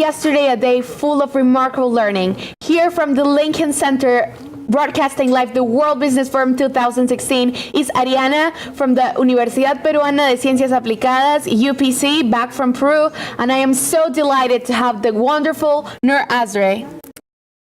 yesterday a day full of remarkable learning. Here from the Lincoln Center, broadcasting live the World Business Forum 2016 is Ariana from the Universidad Peruana de Ciencias Aplicadas, UPC, back from Peru, and I am so delighted to have the wonderful Nur Azre.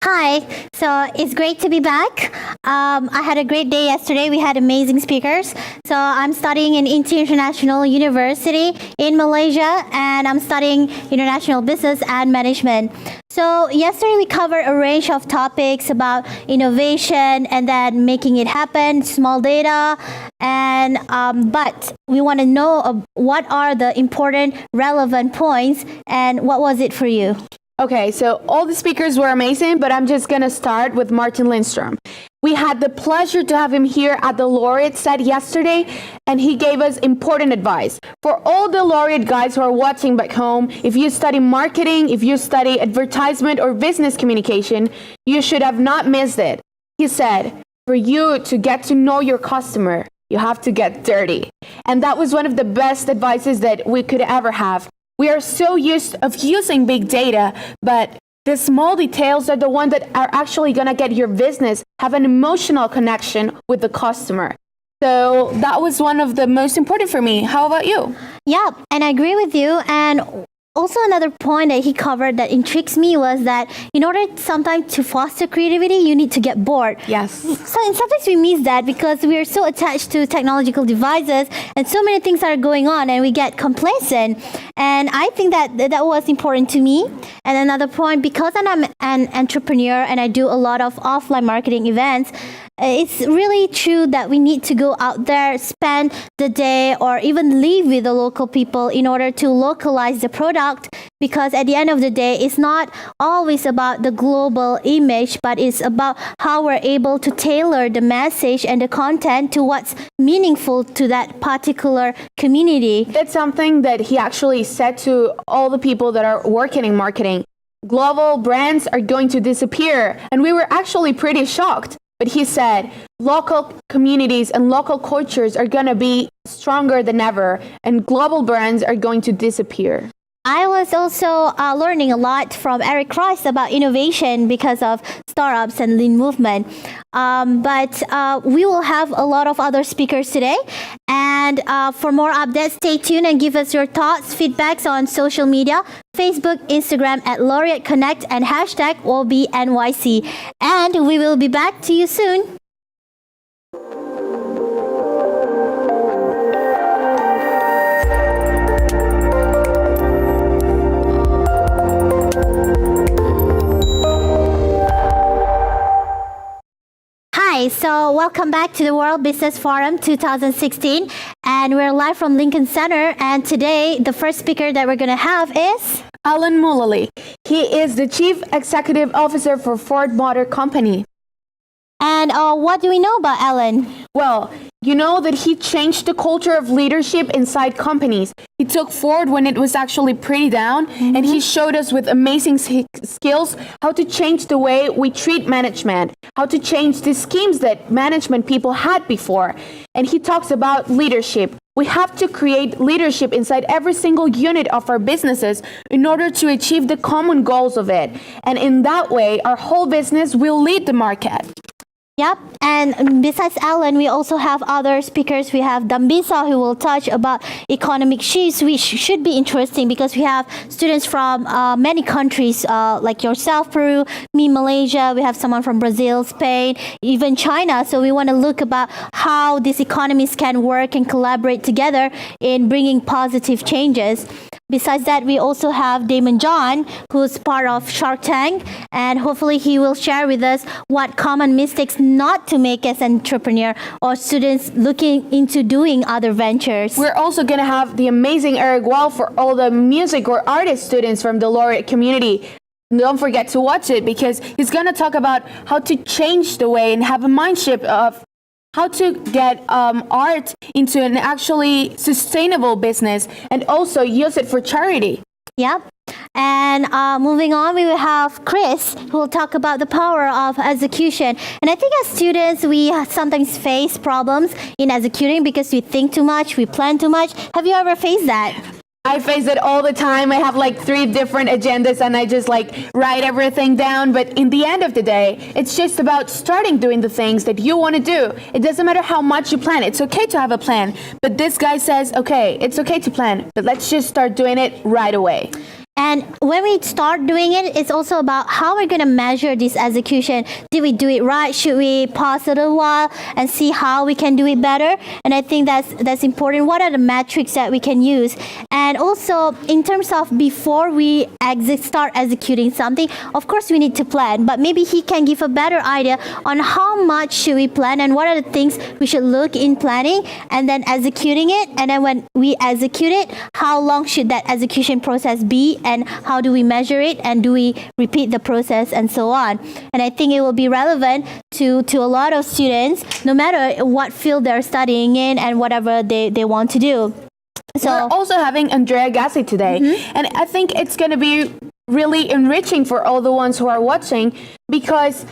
Hi, so it's great to be back. I had a great day yesterday. We had amazing speakers. So I'm studying in International University in Malaysia, and I'm studying International Business and Management. So yesterday we covered a range of topics about innovation and then making it happen, small data, and but we want to know what are the important relevant points, and what was it for you? Okay, so all the speakers were amazing, but I'm just going to start with Martin Lindstrom. We had the pleasure to have him here at the Laureate set yesterday, and he gave us important advice. For all the Laureate guys who are watching back home, if you study marketing, if you study advertisement or business communication, you should have not missed it. He said, for you to get to know your customer, you have to get dirty. And that was one of the best advices that we could ever have. We are so used of using big data, but the small details are the ones that are actually going to get your business have an emotional connection with the customer. So that was one of the most important for me. How about you? Yeah, and I agree with you. And also another point that he covered that intrigues me was that in order sometimes to foster creativity, you need to get bored. Yes. So and sometimes we miss that because we are so attached to technological devices and so many things are going on and we get complacent. And I think that was important to me. And another point, because I'm an entrepreneur and I do a lot of offline marketing events, it's really true that we need to go out there, spend the day, or even live with the local people in order to localize the product, because at the end of the day, it's not always about the global image, but it's about how we're able to tailor the message and the content to what's meaningful to that particular community. That's something that he actually said to all the people that are working in marketing. Global brands are going to disappear, and we were actually pretty shocked. But he said local communities and local cultures are going to be stronger than ever, and global brands are going to disappear. I was also learning a lot from Eric Rice about innovation because of startups and lean movement. But we will have a lot of other speakers today. And for more updates, stay tuned and give us your thoughts, feedbacks on social media, Facebook, Instagram at Laureate Connect and hashtag #OBNYC. And we will be back to you soon. Hi, so welcome back to the World Business Forum 2016, and we're live from Lincoln Center, and today the first speaker that we're going to have is Alan Mullally. He is the Chief Executive Officer for Ford Motor Company. And what do we know about Alan? Well, you know that he changed the culture of leadership inside companies. He took Ford when it was actually pretty down, and he showed us with amazing skills how to change the way we treat management, how to change the schemes that management people had before. And he talks about leadership. We have to create leadership inside every single unit of our businesses in order to achieve the common goals of it. And in that way, our whole business will lead the market. Yep, and besides Alan, we also have other speakers. We have Dambisa, who will touch about economic shifts, which should be interesting because we have students from many countries like yourself, Peru, me, Malaysia. We have someone from Brazil, Spain, even China. So we want to look about how these economies can work and collaborate together in bringing positive changes. Besides that, we also have Damon John, who's part of Shark Tank, and hopefully he will share with us what common mistakes not to make as an entrepreneur or students looking into doing other ventures. We're also going to have the amazing Eric Wall for all the music or artist students from the Laureate community. Don't forget to watch it because he's going to talk about how to change the way and have a mindset of how to get art into an actually sustainable business and also use it for charity. Yep. And moving on, we will have Chris, who will talk about the power of execution. And I think as students, we sometimes face problems in executing because we think too much, we plan too much. Have you ever faced that? I face it all the time. I have like 3 different agendas and I just like write everything down. But in the end of the day, it's just about starting doing the things that you want to do. It doesn't matter how much you plan. It's okay to have a plan. But this guy says, okay, it's okay to plan, but let's just start doing it right away. And when we start doing it, it's also about how we're going to measure this execution. Did we do it right? Should we pause a little while and see how we can do it better? And I think that's important. What are the metrics that we can use? And also, in terms of before we start executing something, of course we need to plan. But maybe he can give a better idea on how much should we plan and what are the things we should look in planning and then executing it. And then when we execute it, how long should that execution process be? And how do we measure it, and do we repeat the process, and so on. And I think it will be relevant to a lot of students, no matter what field they're studying in and whatever they want to do. So we're also having Andrea Gassi today, and I think it's going to be really enriching for all the ones who are watching, because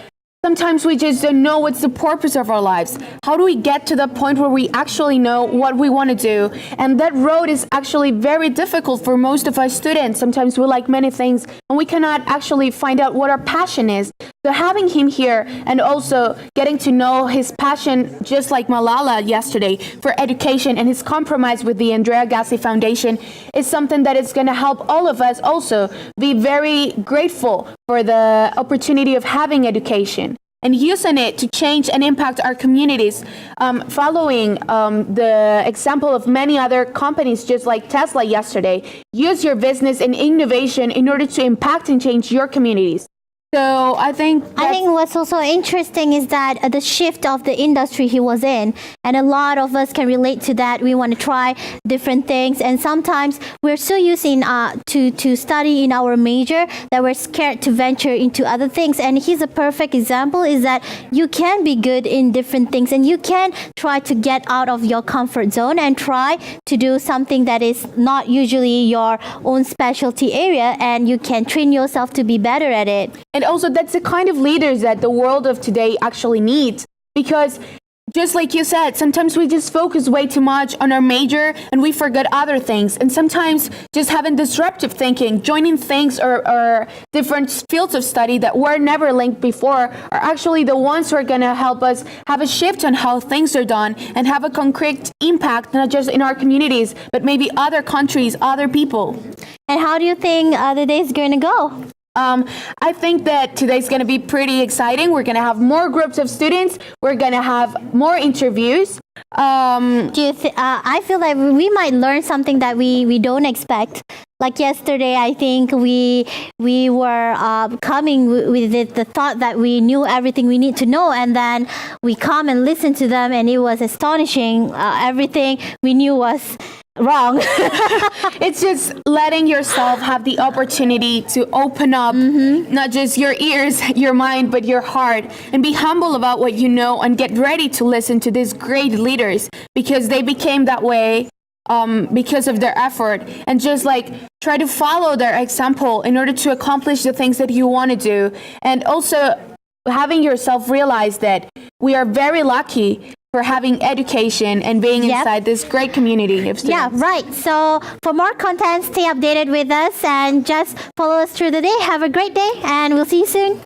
sometimes we just don't know what's the purpose of our lives. How do we get to the point where we actually know what we want to do? And that road is actually very difficult for most of us students. Sometimes we like many things and we cannot actually find out what our passion is. So having him here and also getting to know his passion, just like Malala yesterday, for education and his compromise with the Andrea Gassi Foundation is something that is going to help all of us also be very grateful for the opportunity of having education and using it to change and impact our communities, following the example of many other companies, just like Tesla yesterday. Use your business and innovation in order to impact and change your communities. So I think what's also interesting is that the shift of the industry he was in, and a lot of us can relate to that. We want to try different things, and sometimes we're so used to study in our major that we're scared to venture into other things. And he's a perfect example, is that you can be good in different things, and you can try to get out of your comfort zone and try to do something that is not usually your own specialty area, and you can train yourself to be better at it. And also, that's the kind of leaders that the world of today actually needs. Because just like you said, sometimes we just focus way too much on our major and we forget other things. And sometimes just having disruptive thinking, joining things or different fields of study that were never linked before are actually the ones who are going to help us have a shift on how things are done and have a concrete impact, not just in our communities, but maybe other countries, other people. And how do you think the day is going to go? I think that today's going to be pretty exciting. We're going to have more groups of students. We're going to have more interviews. I feel like we might learn something that we don't expect. Like yesterday, I think we were coming with the thought that we knew everything we need to know, and then we come and listen to them, and it was astonishing. Everything we knew was wrong. It's just letting yourself have the opportunity to open up, not just your ears, your mind, but your heart, and be humble about what you know, and get ready to listen to these great leaders, because they became that way because of their effort, and just like try to follow their example in order to accomplish the things that you want to do. And also having yourself realize that we are very lucky for having education and being inside this great community of students. Yeah, right. So for more content, stay updated with us and just follow us through the day. Have a great day, and we'll see you soon.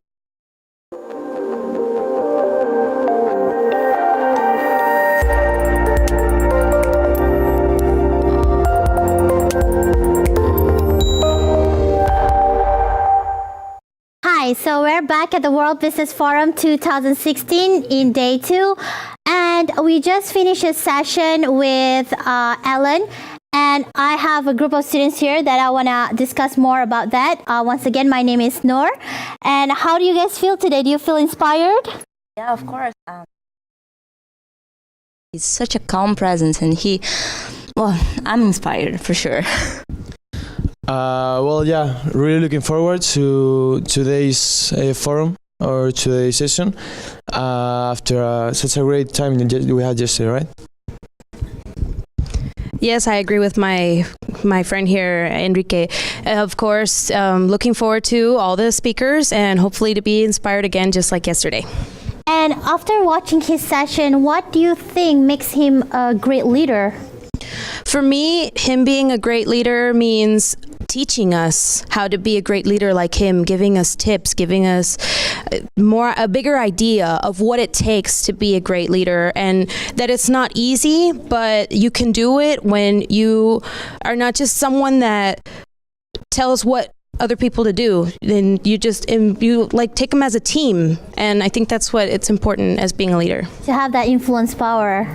Hi, so we're back at the World Business Forum 2016 in day 2. And we just finished a session with Ellen, and I have a group of students here that I want to discuss more about that. Once again, my name is Noor. And how do you guys feel today? Do you feel inspired? Yeah, of course. He's such a calm presence, and I'm inspired for sure. Really looking forward to today's forum or today's session after such a great time we had yesterday, right? Yes, I agree with my friend here, Enrique. Of course, looking forward to all the speakers and hopefully to be inspired again just like yesterday. And after watching his session, what do you think makes him a great leader? For me, him being a great leader means teaching us how to be a great leader like him, giving us tips, giving us a bigger idea of what it takes to be a great leader, and that it's not easy, but you can do it when you are not just someone that tells what other people to do. Then you like take them as a team, and I think that's what it's important as being a leader. To have that influence power.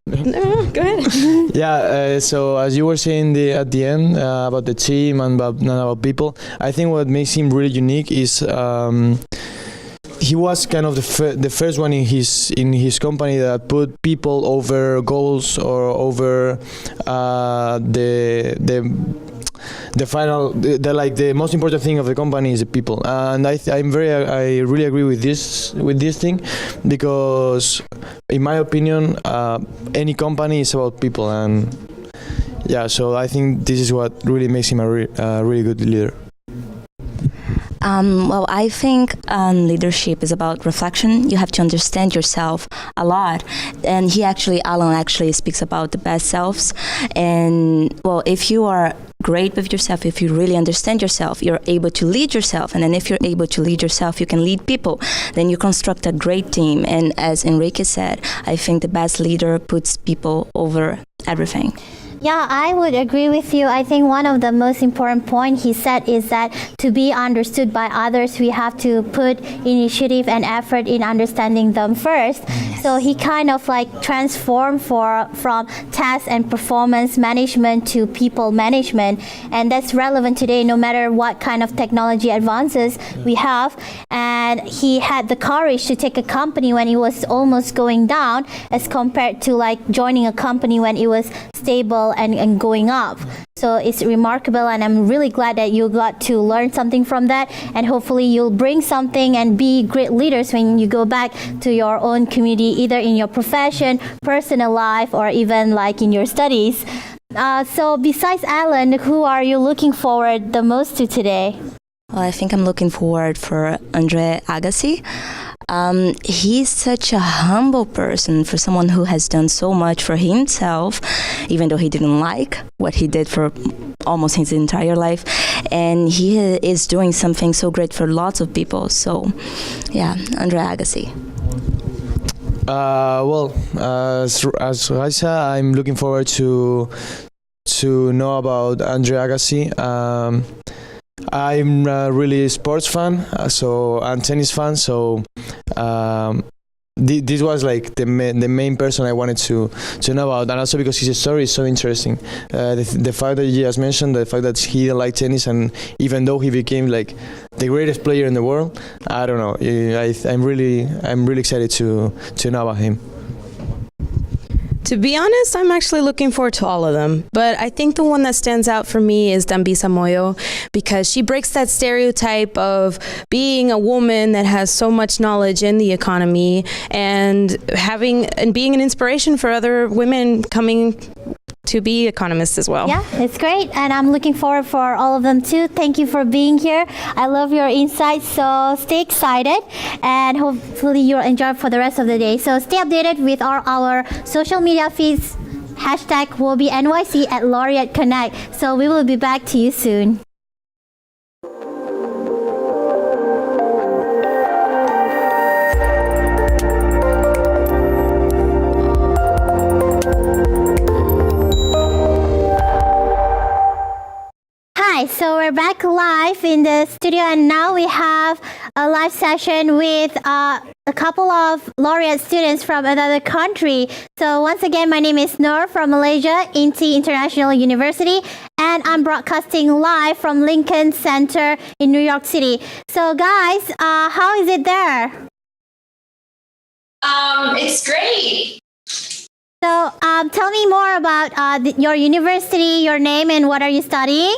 Go ahead. Yeah, so as you were saying at the end about the team and about people, I think what makes him really unique is he was kind of the first one in his company that put people over goals or over the most important thing of the company is the people, and I really agree with this thing, because in my opinion any company is about people, and yeah, so I think this is what really makes him a really good leader. Well, I think leadership is about reflection. You have to understand yourself a lot. And Alan actually speaks about the best selves. And, well, if you are great with yourself, if you really understand yourself, you're able to lead yourself. And then if you're able to lead yourself, you can lead people. Then you construct a great team. And as Enrique said, I think the best leader puts people over everything. Yeah, I would agree with you. I think one of the most important points he said is that to be understood by others, we have to put initiative and effort in understanding them first. So he kind of like transformed from task and performance management to people management. And that's relevant today no matter what kind of technology advances we have. And he had the courage to take a company when it was almost going down as compared to like joining a company when it was stable and going up. So it's remarkable, and I'm really glad that you got to learn something from that, and hopefully you'll bring something and be great leaders when you go back to your own community, either in your profession, personal life, or even like in your studies. So besides Alan, who are you looking forward the most to today? Well, I think I'm looking forward for Andre Agassi. He's such a humble person for someone who has done so much for himself, even though he didn't like what he did for almost his entire life. And he is doing something so great for lots of people. So, yeah, Andre Agassi. As Raisa, I'm looking forward to know about Andre Agassi. I'm a really sports fan, and tennis fan. So this was like the main person I wanted to know about, and also because his story is so interesting. The fact that you just mentioned, the fact that he didn't like tennis, and even though he became like the greatest player in the world, I don't know. I'm really excited to know about him. To be honest, I'm actually looking forward to all of them. But I think the one that stands out for me is Dambisa Moyo, because she breaks that stereotype of being a woman that has so much knowledge in the economy and being an inspiration for other women coming to be economists as well. Yeah, it's great, and I'm looking forward for all of them too. Thank you for being here. I love your insights, so stay excited, and hopefully you'll enjoy it for the rest of the day. So stay updated with our social media feeds, #WobiNYC at Laureate Connect. So we will be back to you soon. So we're back live in the studio, and now we have a live session with a couple of Laureate students from another country. So once again, my name is Noor from Malaysia, Inti International University, and I'm broadcasting live from Lincoln Center in New York City. So guys, how is it there? It's great. So tell me more about your university, your name, and what are you studying?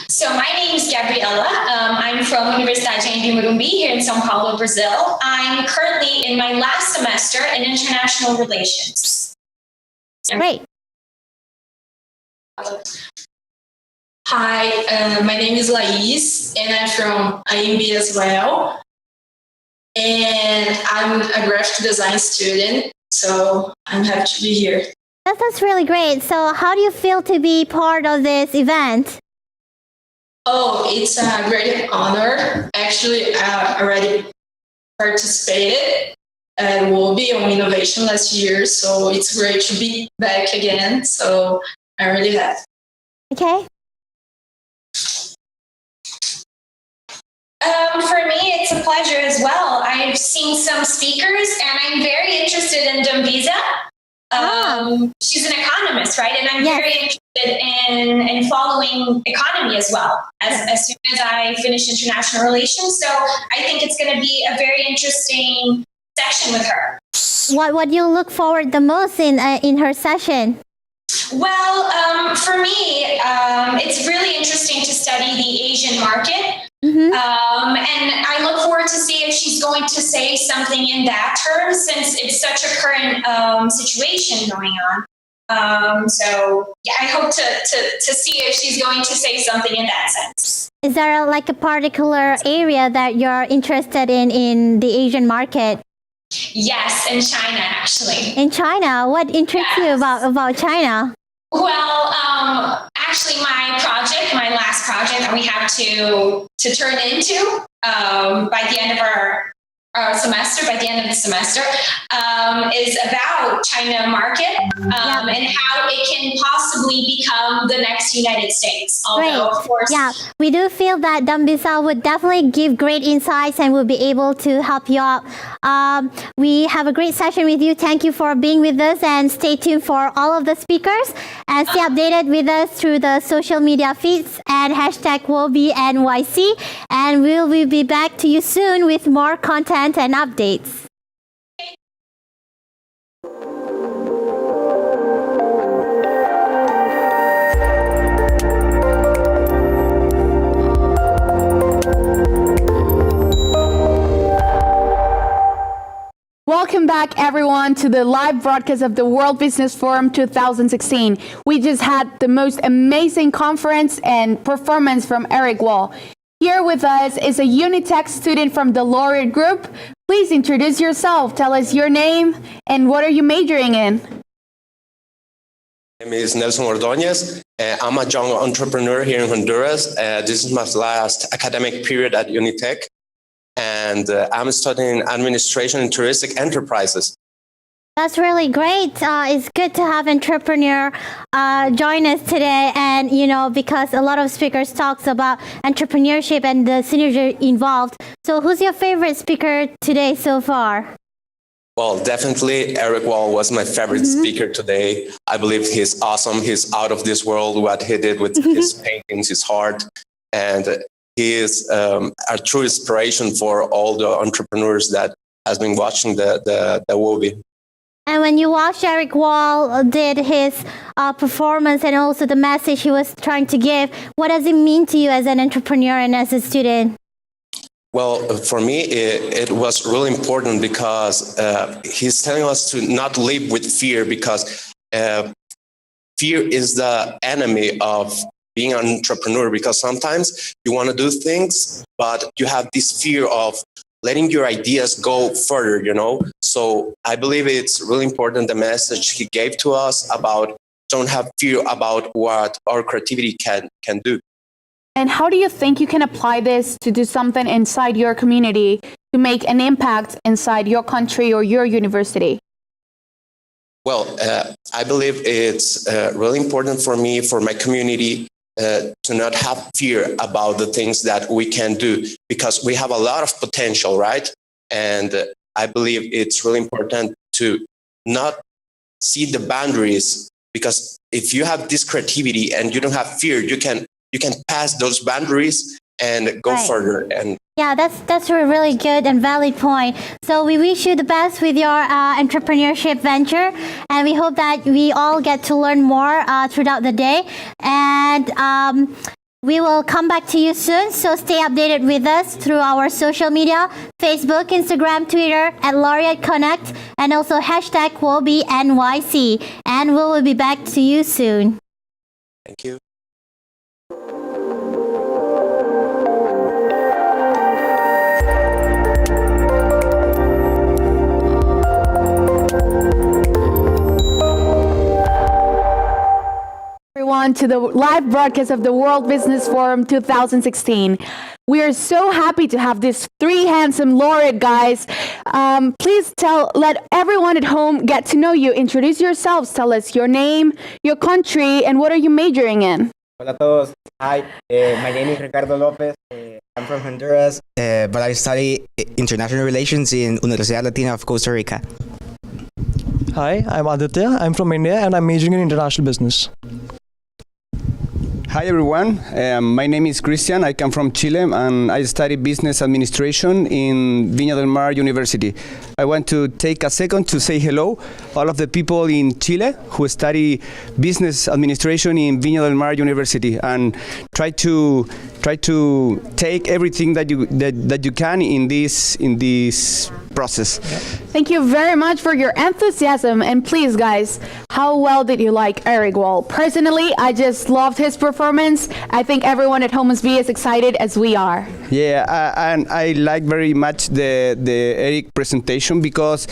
So my name is Gabriela. I'm from Universidade de Morumbi here in São Paulo, Brazil. I'm currently in my last semester in international relations. Great. Hi, my name is Laís, and I'm from IMB as well. And I'm a graphic design student, so I'm happy to be here. That's really great. So how do you feel to be part of this event? Oh, it's a great honor. Actually, I already participated and will be on innovation last year, so it's great to be back again. So I really have. Okay. For me, it's a pleasure as well. I've seen some speakers, and I'm very interested in Dumvisa. She's an economist, right? And I'm very interested in following economy as well, as soon as I finish international relations. So I think it's going to be a very interesting session with her. What do you look forward the most in her session? Well, for me, it's really interesting to study the Asian market. Mm-hmm. And I look forward to see if she's going to say something in that term, since it's such a current situation going on. So yeah, I hope to see if she's going to say something in that sense. Is there like a particular area that you're interested in the Asian market? Yes, in China, actually. In China, what interests you about China? Well, actually, my last project that we have to turn into by the end of our semester, by the end of the semester, is about China market and how it can possibly become the next United States. Although, of course, we do feel that Dumvisa would definitely give great insights and will be able to help you out. We have a great session with you. Thank you for being with us, and stay tuned for all of the speakers and stay updated with us through the social media feeds and #WoBNYC, and we'll be back to you soon with more content and updates. Welcome back, everyone, to the live broadcast of the World Business Forum 2016. We just had the most amazing conference and performance from Eric Wall. Here with us is a Unitech student from the Laureate group. Please introduce yourself. Tell us your name and what are you majoring in? My name is Nelson Ordóñez. I'm a young entrepreneur here in Honduras. This is my last academic period at Unitech, and I'm studying administration and touristic enterprises. That's really great. It's good to have entrepreneur join us today, and because a lot of speakers talks about entrepreneurship and the synergy involved. So who's your favorite speaker today so far? Well, definitely Eric Wall was my favorite speaker today. I believe he's awesome. He's out of this world, what he did with his paintings, his art, and he is a true inspiration for all the entrepreneurs that has been watching the WOBI. And when you watched Eric Wall did his performance and also the message he was trying to give, what does it mean to you as an entrepreneur and as a student? Well, for me, it was really important because he's telling us to not live with fear, because fear is the enemy of being an entrepreneur, because sometimes you want to do things, but you have this fear of letting your ideas go further, So I believe it's really important, the message he gave to us about don't have fear about what our creativity can do. And how do you think you can apply this to do something inside your community to make an impact inside your country or your university? Well, I believe it's really important for me, for my community, to not have fear about the things that we can do, because we have a lot of potential, right? And I believe it's really important to not see the boundaries, because if you have this creativity and you don't have fear, you can pass those boundaries and go further. And yeah, that's a really good and valid point. So we wish you the best with your entrepreneurship venture, and we hope that we all get to learn more throughout the day. And we will come back to you soon, so stay updated with us through our social media, Facebook, Instagram, Twitter, at Laureate Connect, and also #WoBNYC. And we will be back to you soon. thank you. everyone to the live broadcast of the World Business Forum 2016. We are so happy to have these three handsome laureate guys. Please let everyone at home get to know you. Introduce yourselves. Tell us your name, your country, and what are you majoring in? Hola a todos. Hi, my name is Ricardo Lopez. I'm from Honduras, but I study international relations in Universidad Latina of Costa Rica. Hi, I'm Aditya. I'm from India and I'm majoring in international business. Hi everyone, my name is Christian. I come from Chile and I study business administration in Viña del Mar University. I want to take a second to say hello all of the people in Chile who study business administration in Viña del Mar University and try to take everything that you can in this process. Thank you very much for your enthusiasm. And please, guys, how well did you like Eric Wall? Personally, I just loved his performance. I think everyone at home must be as excited as we are. Yeah, and I like very much the Eric presentation because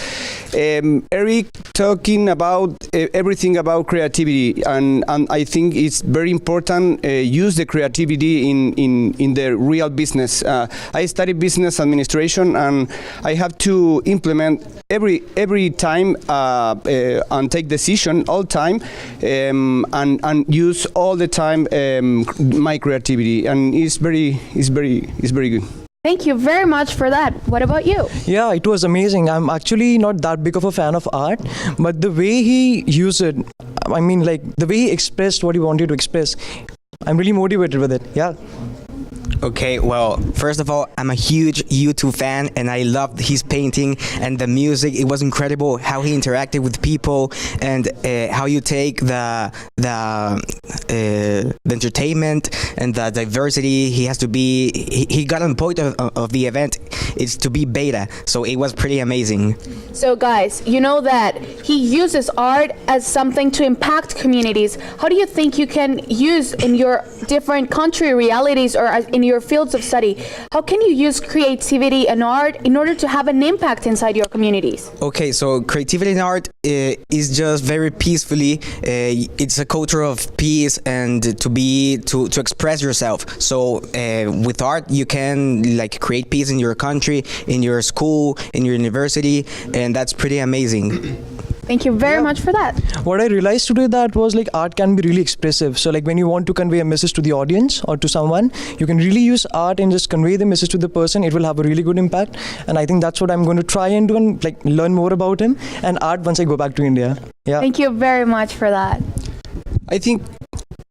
Eric talking about everything about creativity, and I think it's very important use the creativity in the real business. I study business administration and I have to implement every time and take decision all time and use all the time my creativity, and it's very good. Thank you very much for that. What about you? Yeah, it was amazing. I'm actually not that big of a fan of art, but the way he used it, I mean, like the way he expressed what he wanted to express, I'm really motivated with it. Yeah. Okay, well, first of all, I'm a huge U2 fan and I loved his painting and the music. It was incredible how he interacted with people and how you take the entertainment and the diversity. He got on point of the event is to be beta, so it was pretty amazing. So guys, you know that he uses art as something to impact communities. How do you think you can use in your different country realities or in your fields of study, how can you use creativity and art in order to have an impact inside your communities? Okay, so creativity and art is just very peacefully. It's a culture of peace and to express yourself. So with art, you can like create peace in your country, in your school, in your university, and that's pretty amazing. Thank you very much for that. What I realized today that was like art can be really expressive. So like when you want to convey a message to the audience or to someone, you can really use art and just convey the message to the person. It will have a really good impact. And I think that's what I'm going to try and do and like learn more about him and art once I go back to India. Yeah. Thank you very much for that. I think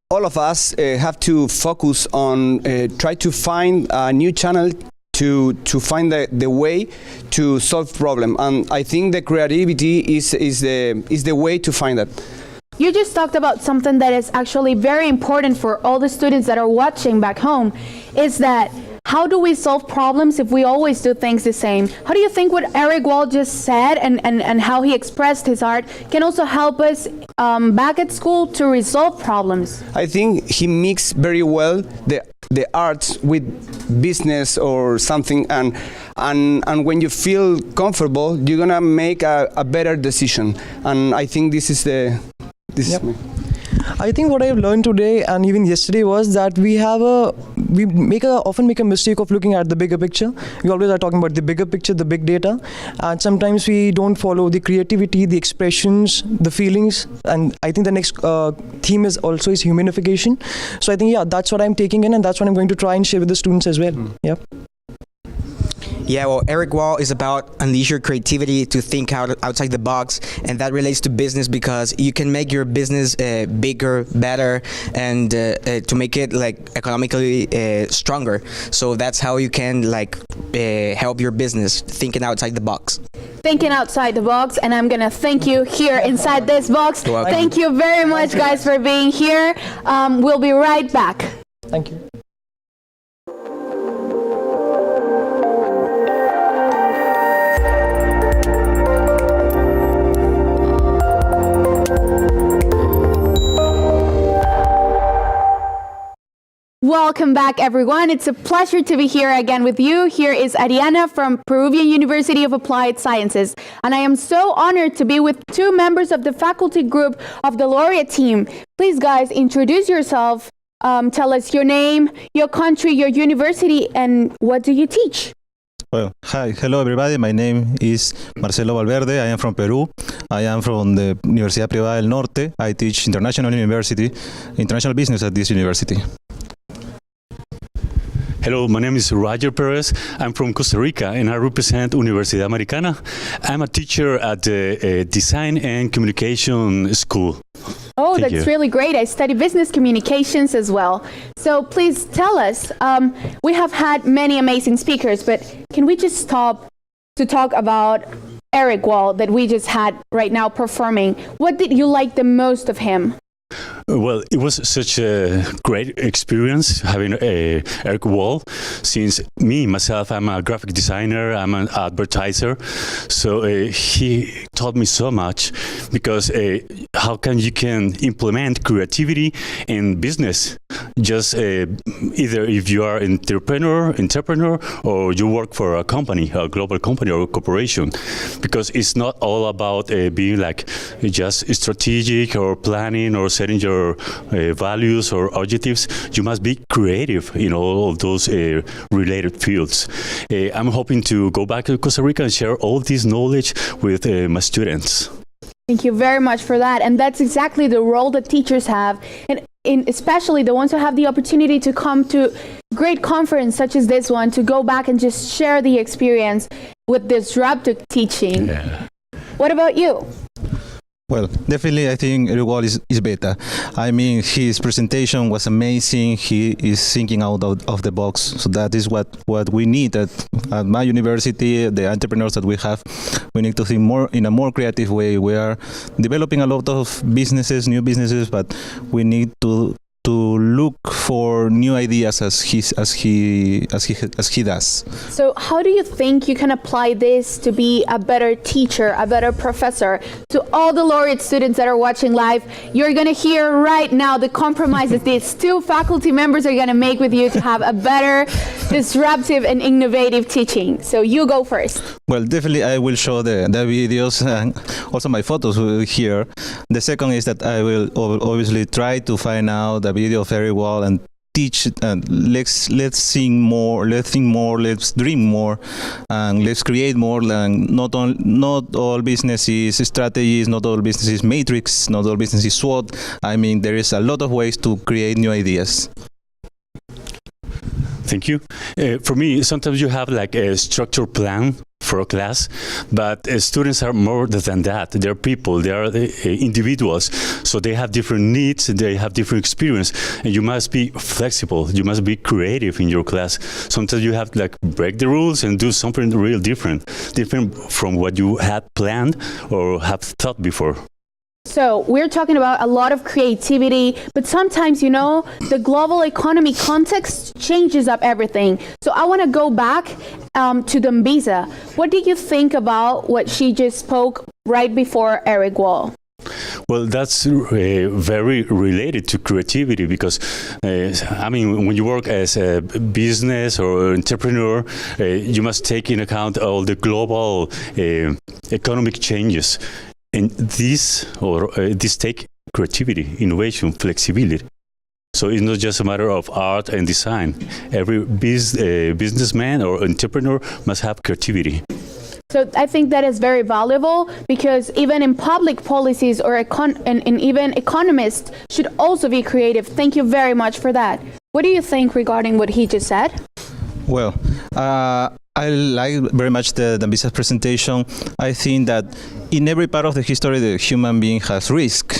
all of us have to focus on try to find a new channel to find the way to solve problem, and I think the creativity is the way to find that. You just talked about something that is actually very important for all the students that are watching back home, is that how do we solve problems if we always do things the same? How do you think what Eric Wall just said and how he expressed his art can also help us back at school to resolve problems? I think he mixed very well the arts with business or something, and when you feel comfortable, you're gonna make a better decision. And I think this is Yep. I think what I've learned today and even yesterday was that we often make a mistake of looking at the bigger picture. We always are talking about the bigger picture, the big data, and sometimes we don't follow the creativity, the expressions, the feelings. And I think the next theme is humanification. So I think that's what I'm taking in, and that's what I'm going to try and share with the students as well. Yeah. Yeah, well, Eric Wall is about unleash your creativity to think outside the box, and that relates to business because you can make your business bigger, better, and to make it like economically stronger. So that's how you can like help your business thinking outside the box. Thinking outside the box, and I'm gonna thank you here inside this box. Thank you very much, guys, for being here. We'll be right back. Thank you. Welcome back, everyone. It's a pleasure to be here again with you. Here is Ariana from Peruvian University of Applied Sciences. And I am so honored to be with two members of the faculty group of the Laureate team. Please, guys, introduce yourself. Tell us your name, your country, your university, and what do you teach? Well, hello everybody. My name is Marcelo Valverde. I am from Peru. I am from the Universidad Privada del Norte. I teach international business at this university. Hello, my name is Roger Perez. I'm from Costa Rica and I represent Universidad Americana. I'm a teacher at the Design and Communication School. Oh, Thank that's you. really great. I study business communications as well. So please tell us, we have had many amazing speakers, but can we just stop to talk about Eric Wall that we just had right now performing? What did you like the most of him? Well, it was such a great experience having Eric Wall. Since myself, I'm a graphic designer, I'm an advertiser. So he taught me so much because how you can implement creativity in business. Just either if you are an entrepreneur, or you work for a company, a global company or a corporation, because it's not all about being like just strategic or planning or setting your values or objectives. You must be creative in all of those related fields. I'm hoping to go back to Costa Rica and share all this knowledge with my students. Thank you very much for that. And that's exactly the role that teachers have, and especially the ones who have the opportunity to come to great conference such as this one, to go back and just share the experience with disruptive teaching. Yeah. What about you? Well, definitely I think Eric Wall is better. I mean, his presentation was amazing. He is thinking out of the box. So that is what we need at my university, the entrepreneurs that we have. We need to think more in a more creative way. We are developing a lot of businesses, new businesses, but we need to look for new ideas as he does. So how do you think you can apply this to be a better teacher, a better professor? To all the Laureate students that are watching live, you're going to hear right now the compromises these two faculty members are going to make with you to have a better, disruptive and innovative teaching. So you go first. Well, definitely I will show the videos and also my photos here. The second is that I will obviously try to find out the video of Eric Wall and teach. Let's sing more, let's think more, let's dream more, and let's create more. And not all business is strategies, not all business is matrix, not all business is SWOT. I mean, there is a lot of ways to create new ideas. Thank you. For me, sometimes you have like a structured plan for a class, but students are more than that. They're people, they are individuals, so they have different needs, they have different experience, and you must be flexible, you must be creative in your class. Sometimes you have to like break the rules and do something real different from what you had planned or have thought before. So we're talking about a lot of creativity, but sometimes, you know, the global economy context changes up everything. So I want to go back to Dumbiza. What did you think about what she just spoke right before Eric Wall? Well, that's very related to creativity because, I mean, when you work as a business or entrepreneur, you must take into account all the global economic changes. And this take creativity, innovation, flexibility. So it's not just a matter of art and design. Every businessman or entrepreneur must have creativity. So I think that is very valuable because even in public policies or and even economists should also be creative. Thank you very much for that. What do you think regarding what he just said? Well, I like very much the Dumbiza's presentation. I think that in every part of the history, the human being has risk.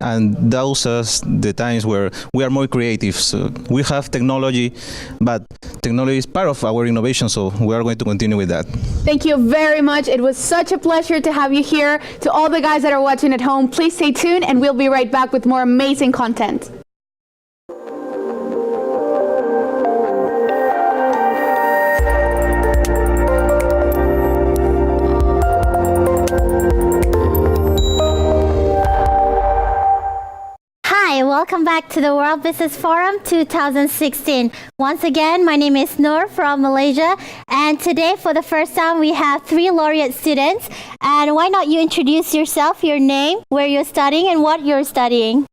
And those are the times where we are more creative. So we have technology, but technology is part of our innovation, so we are going to continue with that. Thank you very much. It was such a pleasure to have you here. To all the guys that are watching at home, please stay tuned and we'll be right back with more amazing content. Welcome back to the World Business Forum 2016. Once again, my name is Noor from Malaysia, and today for the first time we have 3 Laureate students. And why not you introduce yourself, your name, where you're studying, and what you're studying?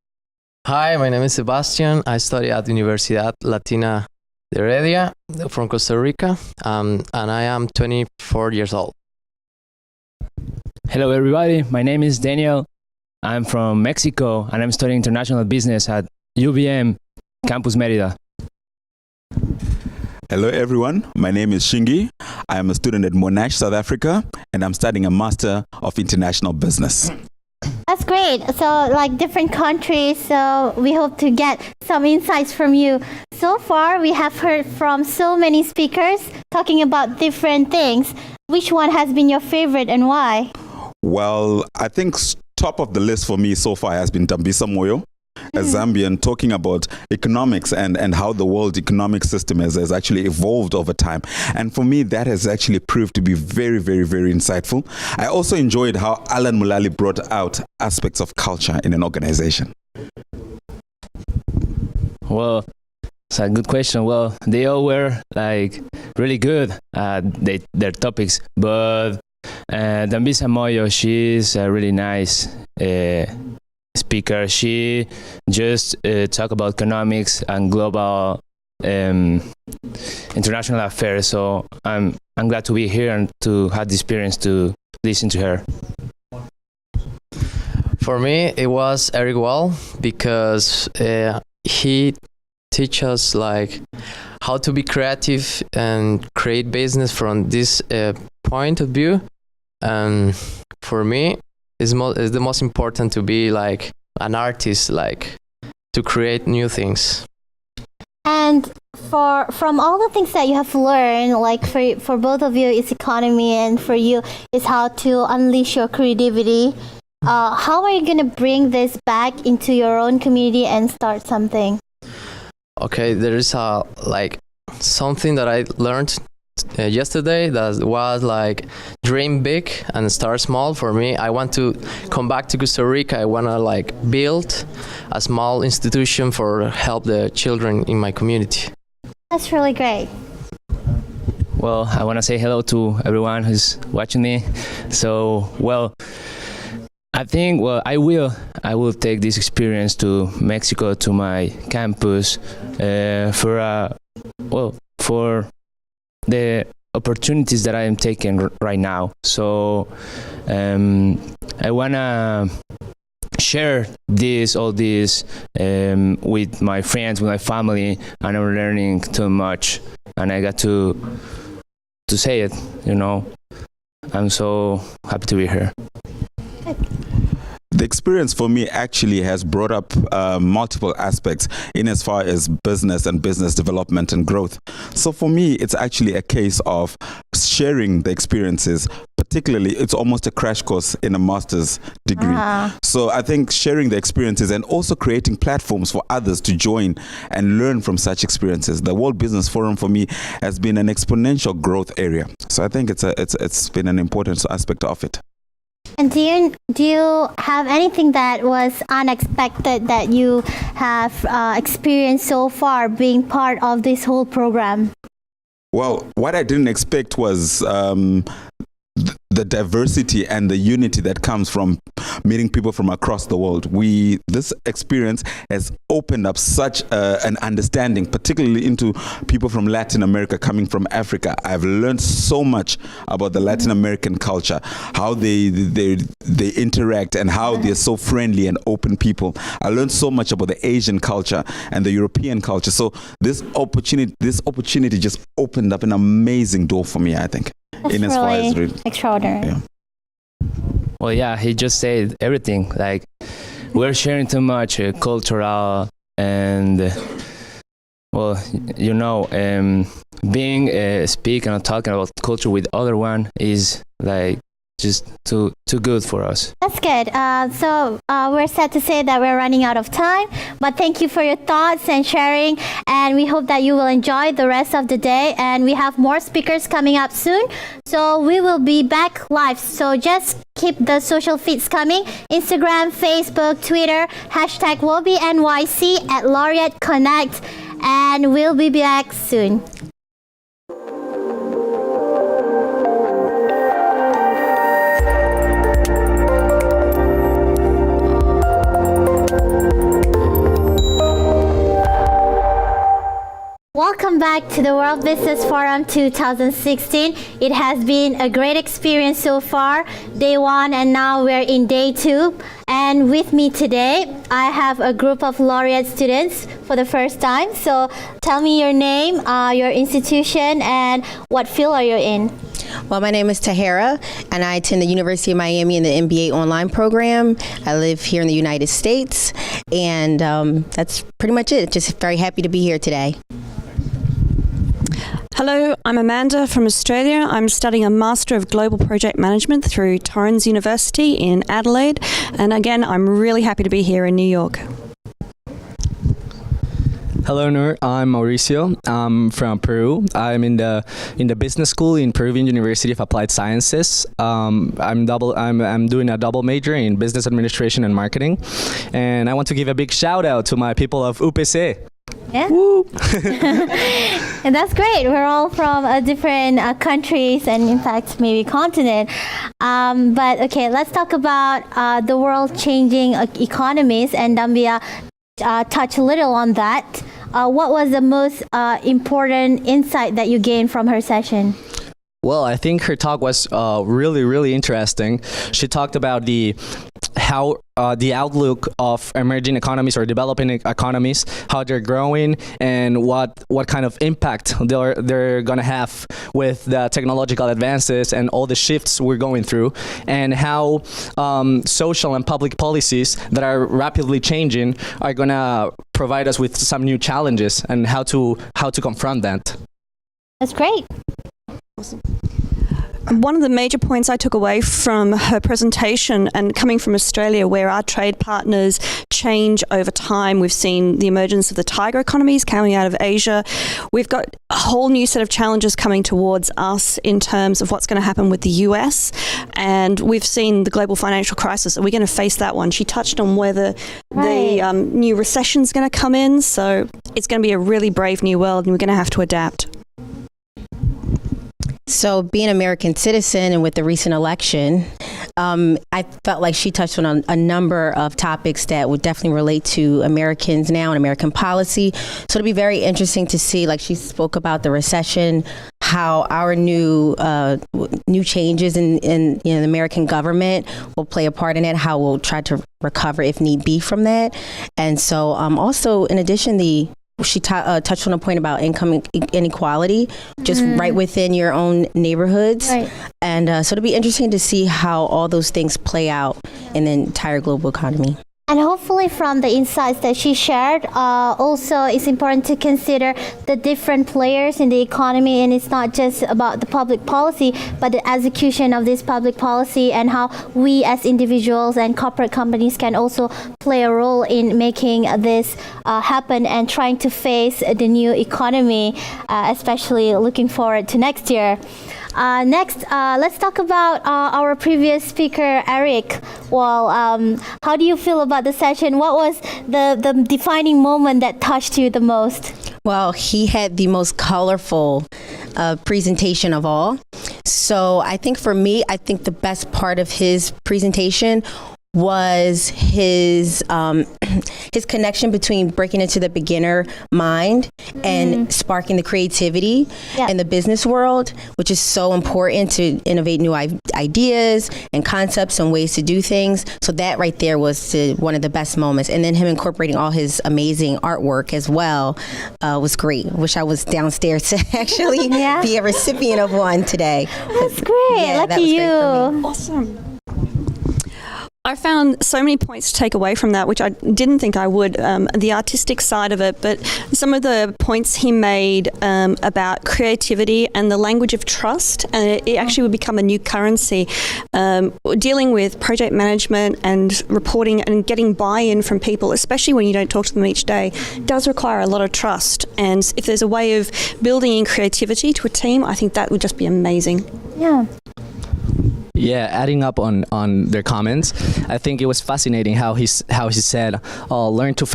Hi, my name is Sebastian. I study at Universidad Latina de Heredia from Costa Rica, and I am 24 years old. Hello everybody, my name is Daniel. I'm from Mexico and I'm studying international business at UVM Campus Mérida. Hello everyone, my name is Shingi. I am a student at Monash, South Africa, and I'm studying a Master of International Business. That's great. So like different countries, so we hope to get some insights from you. So far, we have heard from so many speakers talking about different things. Which one has been your favorite and why? Well, I think top of the list for me so far has been Dambisa Moyo, a Zambian, talking about economics and how the world economic system has actually evolved over time. And for me, that has actually proved to be very, very, very insightful. I also enjoyed how Alan Mulali brought out aspects of culture in an organization. Well, it's a good question. Well, they all were like really good at their topics, but Dambisa Moyo, she's a really nice speaker. She just talk about economics and global international affairs. So I'm glad to be here and to have the experience to listen to her. For me, it was Eric Wall because he teach us like how to be creative and create business from this point of view. And for me, it's the most important to be like an artist, like to create new things. And from all the things that you have learned, like for both of you, it's economy, and for you, it's how to unleash your creativity. How are you gonna bring this back into your own community and start something? Okay, there is something that I learned yesterday that was like dream big and start small. For me, I want to come back to Costa Rica. I want to like build a small institution for help the children in my community. That's really great. Well, I want to say hello to everyone who's watching me. So, well, I think, well, I will take this experience to Mexico, to my campus, for the opportunities that I am taking right now. So I wanna share all this with my friends, with my family, and I'm learning too much, and I got to say it. You know, I'm so happy to be here. The experience for me actually has brought up multiple aspects in as far as business and business development and growth. So for me, it's actually a case of sharing the experiences. Particularly, it's almost a crash course in a master's degree. So I think sharing the experiences and also creating platforms for others to join and learn from such experiences. The World Business Forum for me has been an exponential growth area. So I think it's been an important aspect of it. And do you have anything that was unexpected that you have experienced so far being part of this whole program? Well, what I didn't expect was the diversity and the unity that comes from meeting people from across the world. This experience has opened up such an understanding, particularly into people from Latin America coming from Africa. I've learned so much about the Latin American culture, how they interact and how they're so friendly and open people. I learned so much about the Asian culture and the European culture. So this opportunity just opened up an amazing door for me, I think. That's really extraordinary. Yeah. Well, yeah, he just said everything. Like, we're sharing too much cultural and, well, you know, being speaking and talking about culture with other one is like just too good for us. That's good. So we're sad to say that we're running out of time, but thank you for your thoughts and sharing, and we hope that you will enjoy the rest of the day, and we have more speakers coming up soon, so we will be back live, so just keep the social feeds coming. Instagram, Facebook, Twitter, #WobiNYC at Laureate Connect. And we'll be back soon. Welcome back to the World Business Forum 2016. It has been a great experience so far, day 1, and now we're in day 2. And with me today, I have a group of Laureate students for the first time. So tell me your name, your institution, and what field are you in? Well, my name is Tahara, and I attend the University of Miami in the MBA online program. I live here in the United States, and that's pretty much it. Just very happy to be here today. Hello, I'm Amanda from Australia. I'm studying a Master of Global Project Management through Torrens University in Adelaide. And again, I'm really happy to be here in New York. Hello, Noor. I'm Mauricio. I'm from Peru. I'm in the business school in Peruvian University of Applied Sciences. I'm doing a double major in business administration and marketing. And I want to give a big shout out to my people of UPC. Yeah. And that's great. We're all from different countries and, in fact, maybe continent. But okay, let's talk about the world-changing economies, and Dambia touched a little on that. What was the most important insight that you gained from her session? Well, I think her talk was really, really interesting. She talked about the outlook of emerging economies or developing economies, how they're growing, and what kind of impact they're gonna have with the technological advances and all the shifts we're going through, and how social and public policies that are rapidly changing are gonna provide us with some new challenges and how to confront that. That's great. Awesome. One of the major points I took away from her presentation, and coming from Australia where our trade partners change over time, we've seen the emergence of the tiger economies coming out of Asia. We've got a whole new set of challenges coming towards us in terms of what's going to happen with the US, and we've seen the global financial crisis. Are we going to face that one? She touched on whether the new recession is going to come in, so it's going to be a really brave new world, and we're going to have to adapt. So being an American citizen and with the recent election, I felt like she touched on a number of topics that would definitely relate to Americans now and American policy. So it'll be very interesting to see, like she spoke about the recession, how our new changes in the American government will play a part in it, how we'll try to recover if need be from that. And so also, in addition, she touched on a point about income inequality, just right within your own neighborhoods. Right. And so it'll be interesting to see how all those things play out in the entire global economy. And hopefully from the insights that she shared, also it's important to consider the different players in the economy, and it's not just about the public policy, but the execution of this public policy and how we as individuals and corporate companies can also play a role in making this happen and trying to face the new economy, especially looking forward to next year. Next, let's talk about our previous speaker, Eric. Well, how do you feel about the session? What was the defining moment that touched you the most? Well, he had the most colorful presentation of all. So I think for me, the best part of his presentation was his connection between breaking into the beginner mind and sparking the creativity in the business world, which is so important to innovate new ideas and concepts and ways to do things. So that right there was one of the best moments. And then him incorporating all his amazing artwork as well was great. Wish I was downstairs to actually be a recipient of one today. That's great. Yeah, Lucky you. Awesome. I found so many points to take away from that, which I didn't think I would, the artistic side of it, but some of the points he made about creativity and the language of trust, and it actually would become a new currency. Dealing with project management and reporting and getting buy-in from people, especially when you don't talk to them each day, does require a lot of trust. And if there's a way of building in creativity to a team, I think that would just be amazing. Yeah. Yeah, adding up on their comments, I think it was fascinating how he said, learn to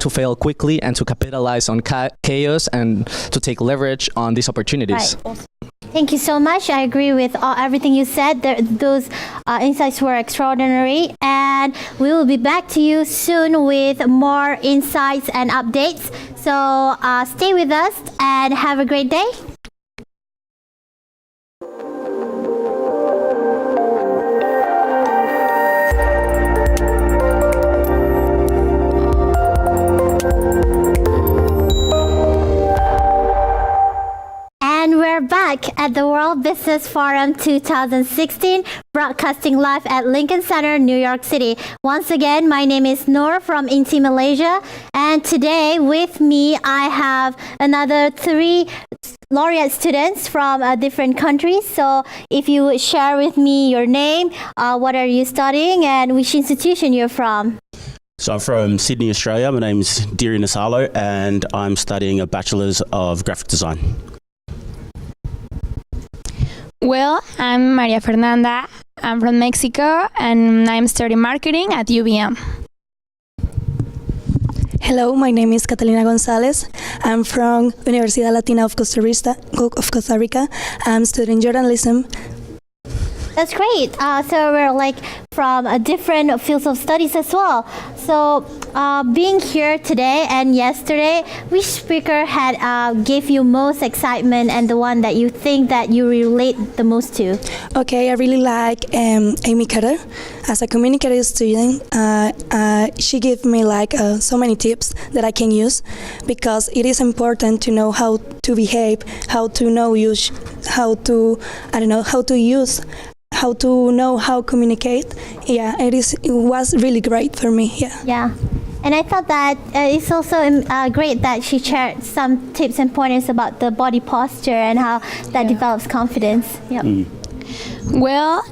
fail quickly, and to capitalize on chaos, and to take leverage on these opportunities. Right. Thank you so much. I agree with everything you said. Those insights were extraordinary, and we will be back to you soon with more insights and updates. So stay with us and have a great day. And we're back at the World Business Forum 2016, broadcasting live at Lincoln Center, New York City. Once again, my name is Noor from Inti Malaysia, and today with me I have another 3 Laureate students from different countries. So if you would share with me your name, what are you studying, and which institution you're from? So I'm from Sydney, Australia. My name is Diri Nasalo, and I'm studying a Bachelor's of Graphic Design. Well, I'm Maria Fernanda. I'm from Mexico, and I'm studying marketing at UVM. Hello, my name is Catalina Gonzalez. I'm from Universidad Latina of Costa Rica. I'm studying journalism. That's great. So we're like from different fields of studies as well. So being here today and yesterday, which speaker had gave you most excitement, and the one that you think that you relate the most to? Okay, I really like Amy Cutter. As a communicative student, she gave me like so many tips that I can use, because it is important to know how to behave, how to know use, how to know how to communicate. Yeah, it was really great for me. Yeah. And I thought that it's also great that she shared some tips and pointers about the body posture and how that develops confidence. Yep. Well,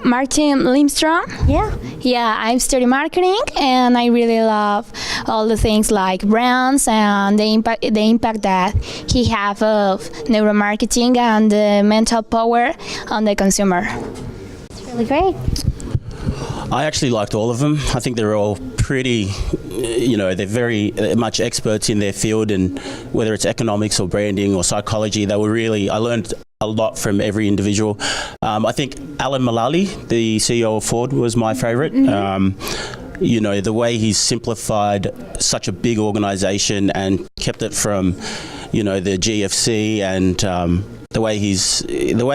Martin Lindstrom. Yeah, I'm studying marketing, and I really love all the things like brands and the impact that he have of neuromarketing and the mental power on the consumer. It's really great. I actually liked all of them. I think they're all pretty, they're very much experts in their field, and whether it's economics or branding or psychology, I learned a lot from every individual. I think Alan Mulally, the CEO of Ford, was my favorite. The way he's simplified such a big organization and kept it from, the GFC, and the way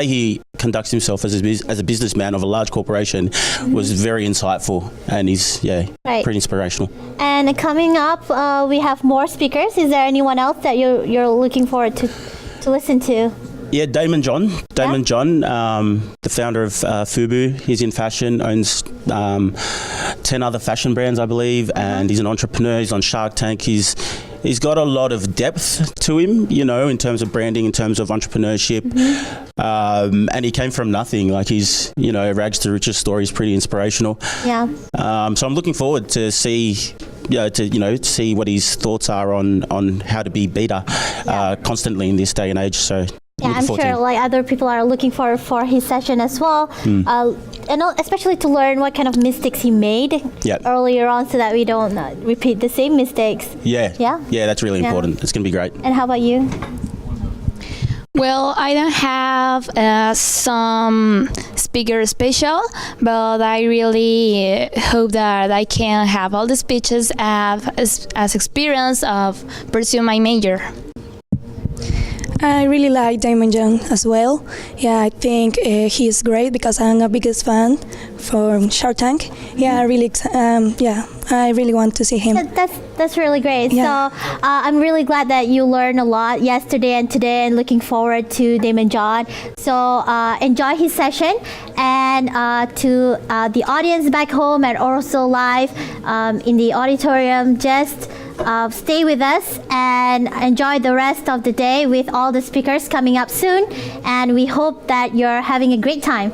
he conducts himself as a businessman of a large corporation was very insightful, and he's pretty inspirational. And coming up, we have more speakers. Is there anyone else that you're looking forward to listen to? Yeah, Damon John, the founder of Fubu. He's in fashion, owns 10 other fashion brands, I believe, and he's an entrepreneur. He's on Shark Tank. He's got a lot of depth to him, in terms of branding, in terms of entrepreneurship, and he came from nothing. Like, he's, rags to riches story is pretty inspirational. Yeah. So I'm looking forward to see what his thoughts are on how to be better constantly in this day and age. So. Yeah, I'm sure like other people are looking for his session as well, and especially to learn what kind of mistakes he made earlier on, so that we don't repeat the same mistakes. Yeah, that's really important. It's going to be great. And how about you? Well, I don't have some speaker special, but I really hope that I can have all the speeches as experience of pursue my major. I really like Damon Young as well. Yeah, I think he is great, because I'm a biggest fan for Shark Tank. Yeah, I really want to see him. That's really great. Yeah. So I'm really glad that you learned a lot yesterday and today, and looking forward to Damon John. So enjoy his session, and to the audience back home and also live in the auditorium, just stay with us and enjoy the rest of the day with all the speakers coming up soon, and we hope that you're having a great time.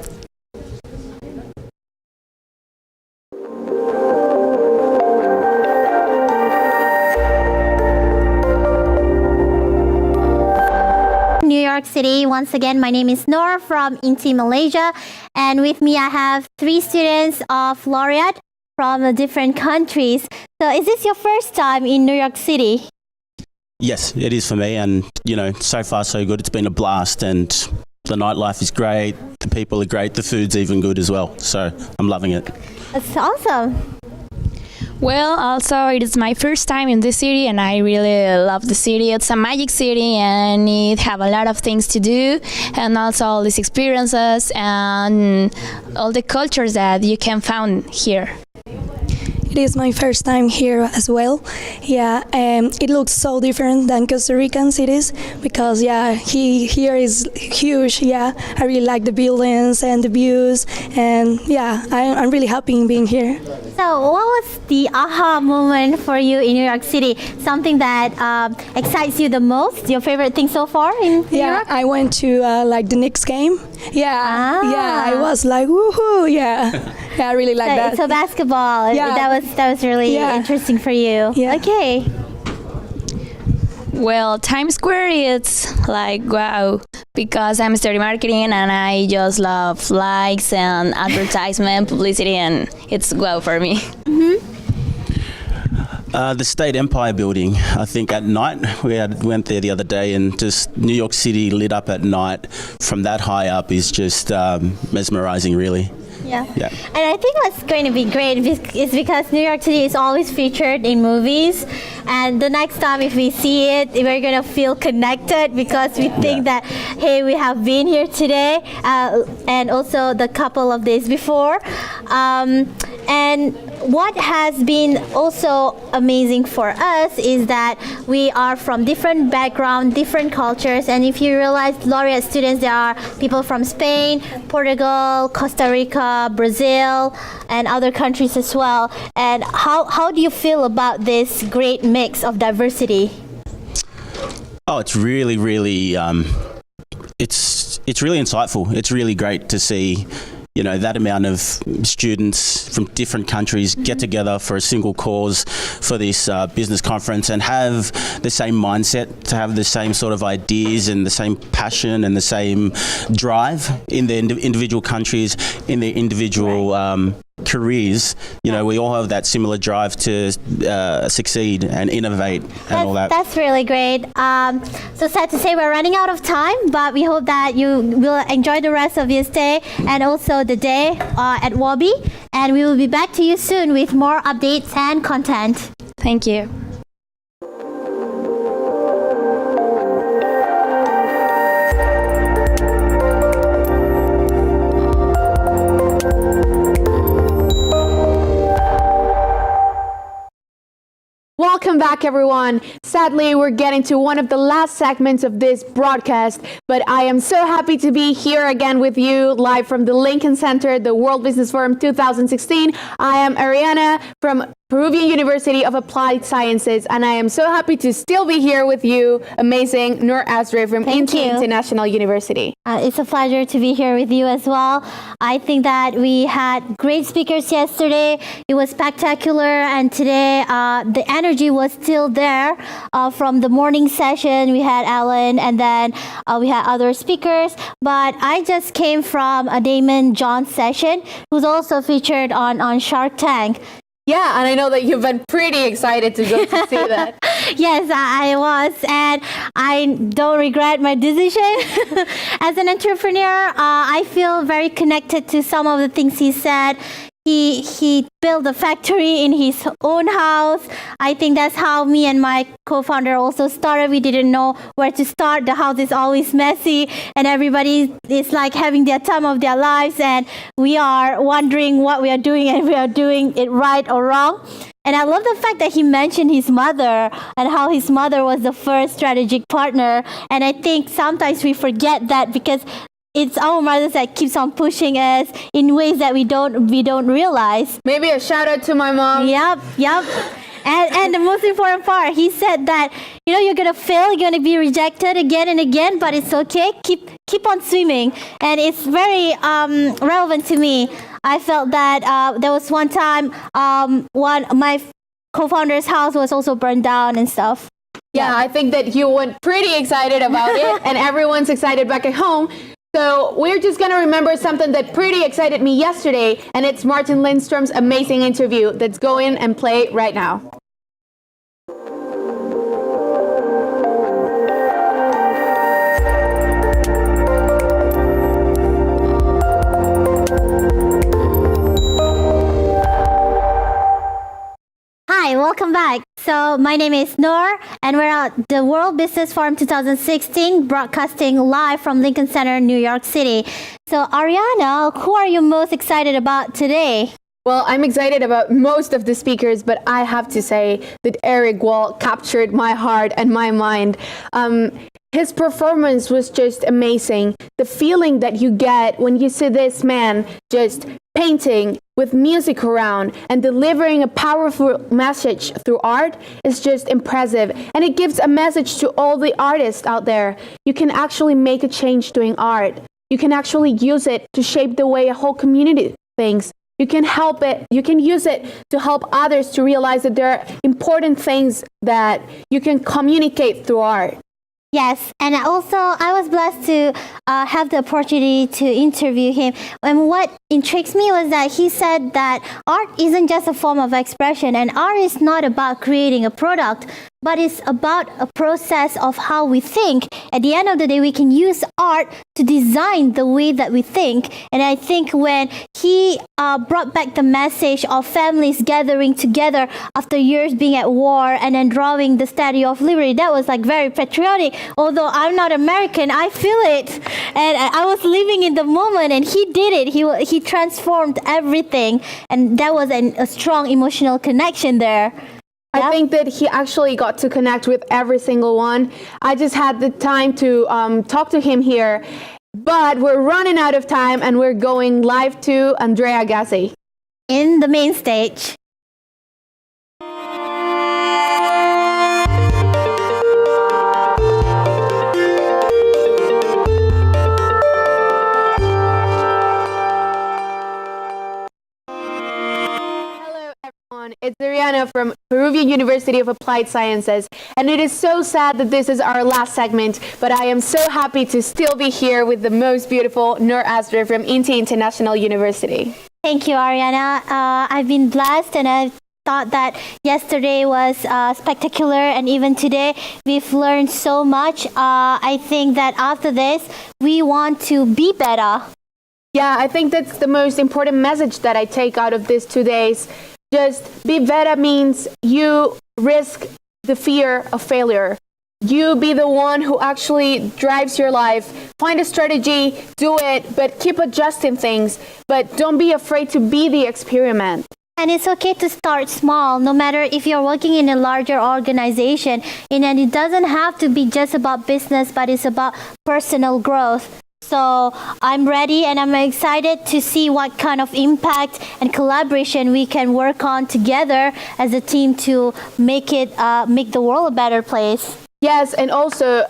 New York City. City. Once again, my name is Noor from Inti, Malaysia. And with me, I have 3 students of Laureate from different countries. So is this your first time in New York City? Yes, it is for me, and so far so good. It's been a blast, and the nightlife is great. The people are great. The food's even good as well. So I'm loving it. That's awesome. Well, also it is my first time in this city, and I really love the city. It's a magic city, and it have a lot of things to do, and also all these experiences and all the cultures that you can find here. It is my first time here as well. Yeah, it looks so different than Costa Rican cities because here is huge. Yeah, I really like the buildings and the views, and I'm really happy in being here. So what was the aha moment for you in New York City? Something that excites you the most? Your favorite thing so far in New York? I went to the Knicks game. I was like, woohoo! Yeah, I really like that. So basketball. Yeah. That was really interesting for you. Yeah. Okay. Well, Times Square, it's like wow, because I'm studying marketing and I just love likes and advertisement, publicity, and it's wow for me. The State Empire Building, I think at night, went there the other day, and just New York City lit up at night from that high up is just mesmerizing, really. Yeah. And I think what's going to be great is because New York City is always featured in movies, and the next time if we see it, we're going to feel connected because we think that, hey, we have been here today, and also the couple of days before. And what has been also amazing for us is that we are from different backgrounds, different cultures, and if you realize Laureate students, there are people from Spain, Portugal, Costa Rica, Brazil, and other countries as well. And how do you feel about this great mix of diversity? Oh, it's really, really, it's really insightful. It's really great to see that amount of students from different countries get together for a single cause for this business conference and have the same mindset, to have the same sort of ideas and the same passion and the same drive in their individual countries, in their individual careers. We all have that similar drive to succeed and innovate and all that. That's really great. So sad to say we're running out of time, but we hope that you will enjoy the rest of your stay and also the day at Wabi, and we will be back to you soon with more updates and content. Thank you. Welcome back, everyone. Sadly, we're getting to one of the last segments of this broadcast, but I am so happy to be here again with you live from the Lincoln Center, the World Business Forum 2016. I am Ariana from Peruvian University of Applied Sciences, and I am so happy to still be here with you, amazing Noor Asri from International University. It's a pleasure to be here with you as well. I think that we had great speakers yesterday. It was spectacular, and today the energy was still there from the morning session. We had Alan, and then we had other speakers, but I just came from a Damon John session, who's also featured on Shark Tank. Yeah, and I know that you've been pretty excited to go to see that. Yes, I was, and I don't regret my decision. As an entrepreneur, I feel very connected to some of the things he said. He built a factory in his own house. I think that's how me and my co-founder also started. We didn't know where to start. The house is always messy, and everybody is like having their time of their lives, and we are wondering what we are doing, and we are doing it right or wrong. And I love the fact that he mentioned his mother and how his mother was the first strategic partner. And I think sometimes we forget that because it's our mothers that keeps on pushing us in ways that we don't realize. Maybe a shout out to my mom. Yep. And the most important part, he said that you're gonna fail, you're gonna be rejected again and again, but it's okay. Keep on swimming, and it's very relevant to me. I felt that there was one time my co-founder's house was also burned down and stuff. Yeah, I think that you went pretty excited about it, and everyone's excited back at home. So we're just going to remember something that pretty excited me yesterday, and it's Martin Lindstrom's amazing interview that's going and play right now. Hi, welcome back. So my name is Noor, and we're at the World Business Forum 2016, broadcasting live from Lincoln Center, New York City. So Ariana, who are you most excited about today? Well, I'm excited about most of the speakers, but I have to say that Eric Wall captured my heart and my mind. His performance was just amazing. The feeling that you get when you see this man just painting with music around and delivering a powerful message through art is just impressive. And it gives a message to all the artists out there. You can actually make a change doing art. You can actually use it to shape the way a whole community thinks. You can help it. You can use it to help others to realize that there are important things that you can communicate through art. Yes, and also I was blessed to have the opportunity to interview him. And what intrigues me was that he said that art isn't just a form of expression, and art is not about creating a product, but it's about a process of how we think. At the end of the day, we can use art to design the way that we think. And I think when he brought back the message of families gathering together after years being at war and then drawing the Statue of Liberty, that was like very patriotic. Although I'm not American, I feel it. And I was living in the moment, and he did it. He transformed everything. And that was a strong emotional connection there. I think that he actually got to connect with every single one. I just had the time to talk to him here, but we're running out of time and we're going live to Andrea Gassi. In the main stage. It's Ariana from Peruvian University of Applied Sciences, and it is so sad that this is our last segment, but I am so happy to still be here with the most beautiful Noor Asra from Inti International University. Thank you, Ariana. I've been blessed, and I thought that yesterday was spectacular, and even today we've learned so much. I think that after this, we want to be better. Yeah, I think that's the most important message that I take out of these 2 days. Just be better means you risk the fear of failure. You be the one who actually drives your life. Find a strategy, do it, but keep adjusting things. But don't be afraid to be the experiment. And it's okay to start small, no matter if you're working in a larger organization. And it doesn't have to be just about business, but it's about personal growth. So I'm ready, and I'm excited to see what kind of impact and collaboration we can work on together as a team to make the world a better place. Yes, and also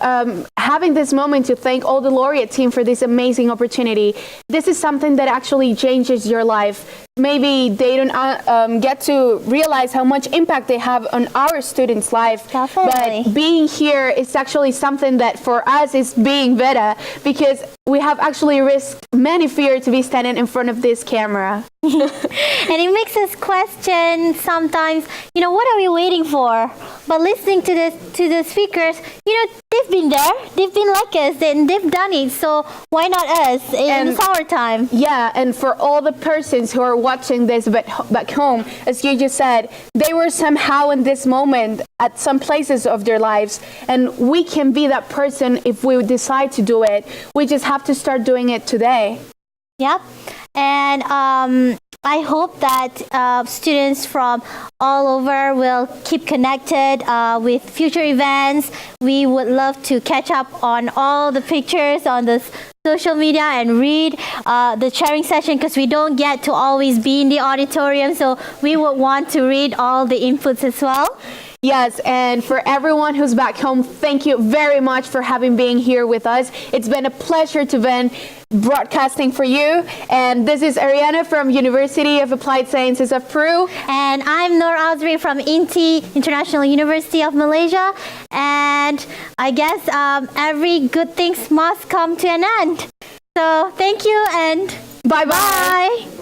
having this moment to thank all the Laureate team for this amazing opportunity. This is something that actually changes your life. Maybe they don't get to realize how much impact they have on our students' life. Definitely. But being here is actually something that for us is being better, because we have actually risked many fear to be standing in front of this camera. And it makes us question sometimes, what are we waiting for? But listening to the speakers, they've been there, they've been like us, and they've done it. So why not us? It's our time. Yeah, and for all the persons who are watching this back home, as you just said, they were somehow in this moment at some places of their lives, and we can be that person if we decide to do it. We just have to start doing it today. Yep. And I hope that students from all over will keep connected with future events. We would love to catch up on all the pictures on the social media and read the sharing session, because we don't get to always be in the auditorium, so we would want to read all the inputs as well. Yes, and for everyone who's back home, thank you very much for having been here with us. It's been a pleasure to been broadcasting for you. And this is Ariana from University of Applied Sciences of Peru. And I'm Nur Azri from INTI, International University of Malaysia. And I guess every good thing must come to an end. So thank you and bye-bye. Bye.